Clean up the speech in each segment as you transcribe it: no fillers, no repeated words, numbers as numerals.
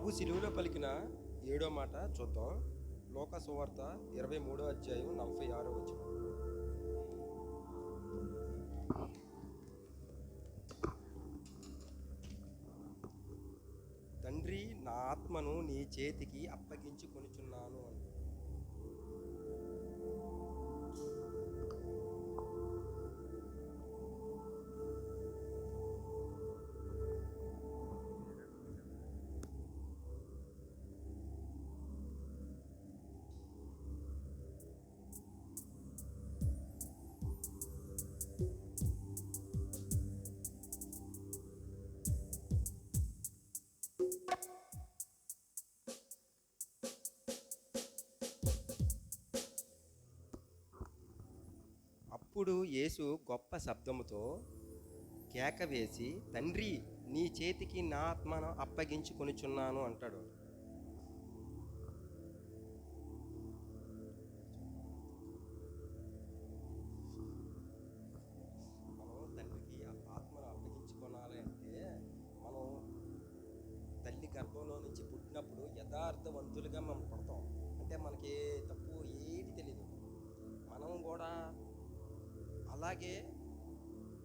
ప్రభు శిలువలో పలికిన ఏడో మాట చూద్దాం. లోకా సువార్త 23 అధ్యాయం 46 వచనం. తండ్రి, నా ఆత్మను నీ చేతికి అప్పగించుకొనుచున్నాను అని. అప్పుడు యేసు గొప్ప శబ్దముతో కేక వేసి, తండ్రి, నీ చేతికి నా ఆత్మను అప్పగించుకొనుచున్నాను అంటాడు. మనం తండ్రికి ఆత్మను అప్పగించుకోవాలి అంటే, మనం తల్లి గర్భంలో నుంచి పుట్టినప్పుడు యథార్థవంతులుగా మనం పుడతాం. అంటే మనకి తప్పు ఏది తెలియదు. మనం కూడా అలాగే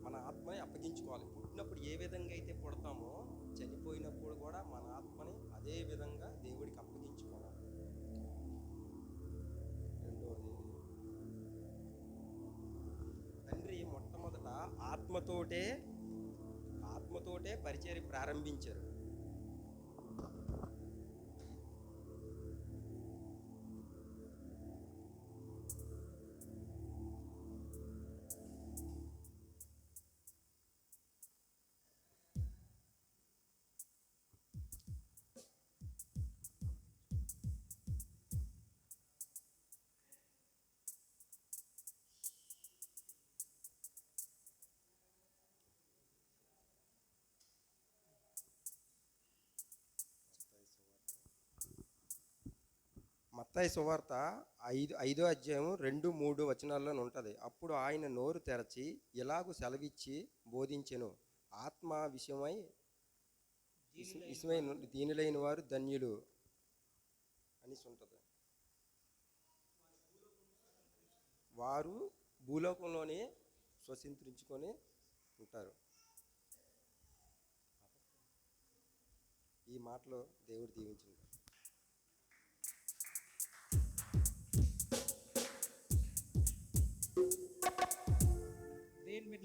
మన ఆత్మని అప్పగించుకోవాలి. పుట్టినప్పుడు ఏ విధంగా అయితే పుడతామో, చనిపోయినప్పుడు కూడా మన ఆత్మని అదే విధంగా దేవుడికి అప్పగించుకోవాలి. రెండవది, తండ్రి మొట్టమొదట ఆత్మతోటే పరిచర్య ప్రారంభించారు. మత్తయి సువార్త 5వ అధ్యాయం 2-3 వచనాల్లో ఉంటుంది. అప్పుడు ఆయన నోరు తెరచి ఇలాగు సెలవిచ్చి బోధించెను, ఆత్మ విషయమై దీనులైన వారు ధన్యులు అనేసి ఉంటుంది. వారు భూలోకంలోనే స్వతంత్రించుకొని ఉంటారు. ఈ మాటలో దేవుడు దీవించుంటారు. దేని మీద